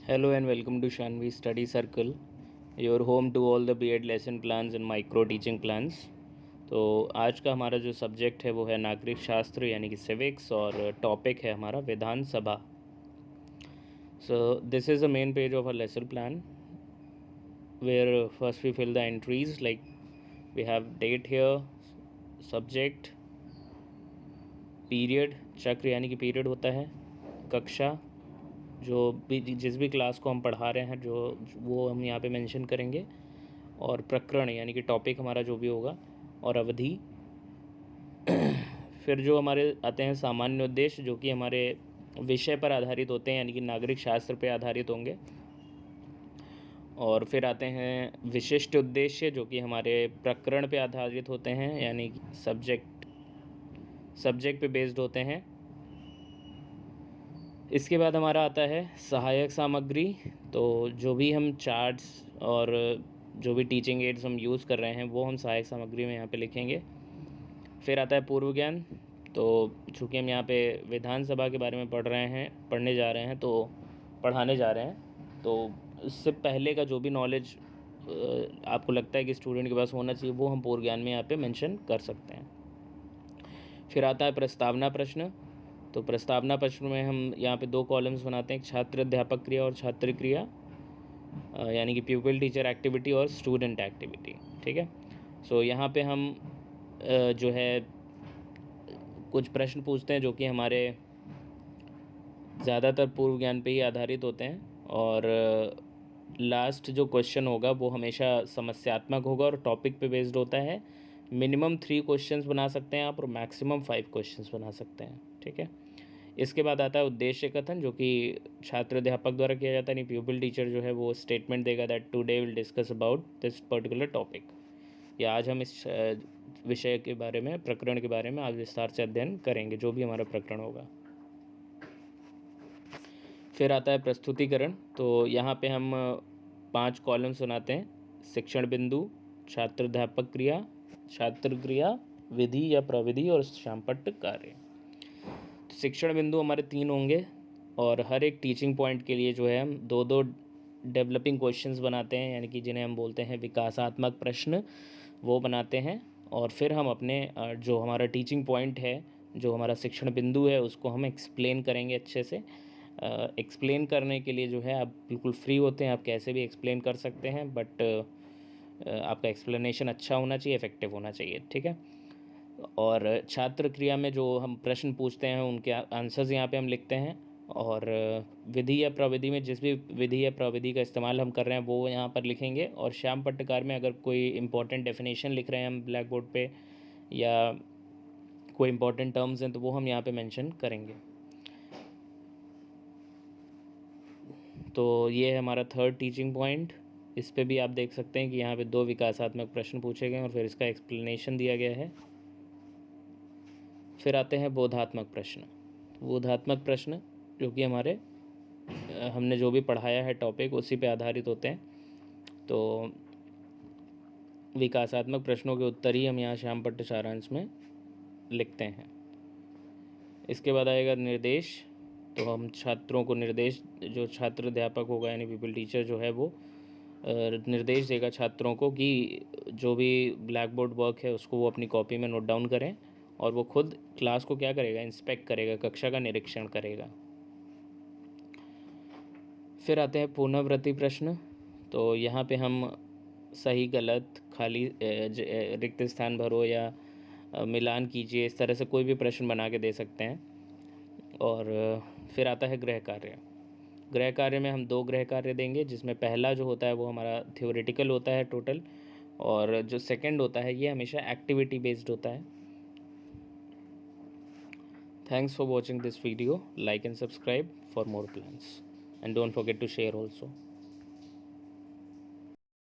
Hello and welcome to Shanvi Study Circle, your home to all the B.Ed lesson plans and micro teaching plans। तो आज का हमारा जो subject है वो है नागरिक शास्त्र यानी कि सिविक्स और टॉपिक है हमारा विधानसभा। So this is the main page of a lesson plan where first we fill the entries like we have date here, subject, period, चक्र यानी कि पीरियड होता है, कक्षा जो भी जिस भी क्लास को हम पढ़ा रहे हैं जो वो हम यहाँ पे मेंशन करेंगे, और प्रकरण यानी कि टॉपिक हमारा जो भी होगा, और अवधि। फिर जो हमारे आते हैं सामान्य उद्देश्य जो कि हमारे विषय पर आधारित होते हैं यानी कि नागरिक शास्त्र पे आधारित होंगे। और फिर आते हैं विशिष्ट उद्देश्य जो कि हमारे प्रकरण पे आधारित होते हैं यानी कि सब्जेक्ट पे बेस्ड होते हैं। इसके बाद हमारा आता है सहायक सामग्री। तो जो भी हम चार्ट्स और जो भी टीचिंग एड्स हम यूज़ कर रहे हैं वो हम सहायक सामग्री में यहाँ पे लिखेंगे। फिर आता है पूर्व ज्ञान। तो चूँकि हम यहाँ पे विधानसभा के बारे में पढ़ने जा रहे हैं पढ़ाने जा रहे हैं, तो इससे पहले का जो भी नॉलेज आपको लगता है कि स्टूडेंट के पास होना चाहिए वो हम पूर्व ज्ञान में यहाँ पे मेंशन कर सकते हैं। फिर आता है प्रस्तावना प्रश्न। तो प्रस्तावना प्रश्न में हम यहाँ पे दो कॉलम्स बनाते हैं, एक छात्र अध्यापक क्रिया और छात्र क्रिया यानी कि प्यूपिल टीचर एक्टिविटी और स्टूडेंट एक्टिविटी। ठीक है। सो यहाँ पे हम जो है कुछ प्रश्न पूछते हैं जो कि हमारे ज़्यादातर पूर्व ज्ञान पे ही आधारित होते हैं, और लास्ट जो क्वेश्चन होगा वो हमेशा समस्यात्मक होगा और टॉपिक पे बेस्ड होता है। मिनिमम 3 क्वेश्चंस बना सकते हैं आप और मैक्सिमम 5 क्वेश्चंस बना सकते हैं। ठीक है। इसके बाद आता है उद्देश्य कथन जो कि छात्र अध्यापक द्वारा किया जाता है। नहीं, प्यूपिल टीचर जो है वो स्टेटमेंट देगा that today will discuss about this particular topic, या आज हम इस विषय के बारे में, प्रकरण के बारे में आज विस्तार से अध्ययन करेंगे, जो भी हमारा प्रकरण होगा। फिर आता है प्रस्तुतिकरण। तो यहाँ पे हम 5 कॉलम्स बनाते हैं, शिक्षण बिंदु, छात्र अध्यापक क्रिया, छात्र क्रिया, विधि या प्रविधि और शामपट्ट कार्य। शिक्षण बिंदु हमारे 3 होंगे और हर एक टीचिंग पॉइंट के लिए जो है हम 2-2 डेवलपिंग क्वेश्चंस बनाते हैं यानी कि जिन्हें हम बोलते हैं विकासात्मक प्रश्न, वो बनाते हैं। और फिर हम अपने जो हमारा टीचिंग पॉइंट है, जो हमारा शिक्षण बिंदु है, उसको हम एक्सप्लेन करेंगे अच्छे से। एक्सप्लेन करने के लिए जो है आप बिल्कुल फ्री होते हैं, आप कैसे भी एक्सप्लेन कर सकते हैं, बट आपका एक्सप्लेनेशन अच्छा होना चाहिए, इफेक्टिव होना चाहिए। ठीक है। और छात्र क्रिया में जो हम प्रश्न पूछते हैं उनके आंसर्स यहाँ पे हम लिखते हैं, और विधि या प्रविधि में जिस भी विधि या प्रविधि का इस्तेमाल हम कर रहे हैं वो यहाँ पर लिखेंगे। और श्याम पट्टकार में अगर कोई इम्पोर्टेंट डेफिनेशन लिख रहे हैं हम ब्लैक बोर्ड पे, या कोई इम्पोर्टेंट टर्म्स हैं तो वो हम यहाँ पे मेंशन करेंगे। तो ये है हमारा थर्ड टीचिंग पॉइंट। इस पे भी आप देख सकते हैं कि यहाँ पे 2 विकासात्मक प्रश्न पूछे गए और फिर इसका एक्सप्लेनेशन दिया गया है। फिर आते हैं बोधात्मक प्रश्न। बोधात्मक प्रश्न जो कि हमारे हमने जो भी पढ़ाया है टॉपिक उसी पे आधारित होते हैं। तो विकासात्मक प्रश्नों के उत्तर ही हम यहाँ श्यामपट्ट सारांश में लिखते हैं। इसके बाद आएगा निर्देश। तो हम छात्रों को निर्देश, जो छात्र अध्यापक होगा यानी पीपल टीचर जो है वो निर्देश देगा छात्रों को कि जो भी ब्लैक बोर्ड वर्क है उसको वो अपनी कॉपी में नोट डाउन करें, और वो खुद क्लास को क्या करेगा, इंस्पेक्ट करेगा, कक्षा का निरीक्षण करेगा। फिर आते हैं पुनरावृत्ति प्रश्न। तो यहाँ पे हम सही गलत, खाली रिक्त स्थान भरो या मिलान कीजिए, इस तरह से कोई भी प्रश्न बना के दे सकते हैं। और फिर आता है गृह कार्य। गृह कार्य में हम 2 गृह कार्य देंगे, जिसमें पहला जो होता है वो हमारा थ्योरेटिकल होता है टोटल, और जो सेकंड होता है ये हमेशा एक्टिविटी बेस्ड होता है। Thanks for watching this video, like and subscribe for more plans and don't forget to share also.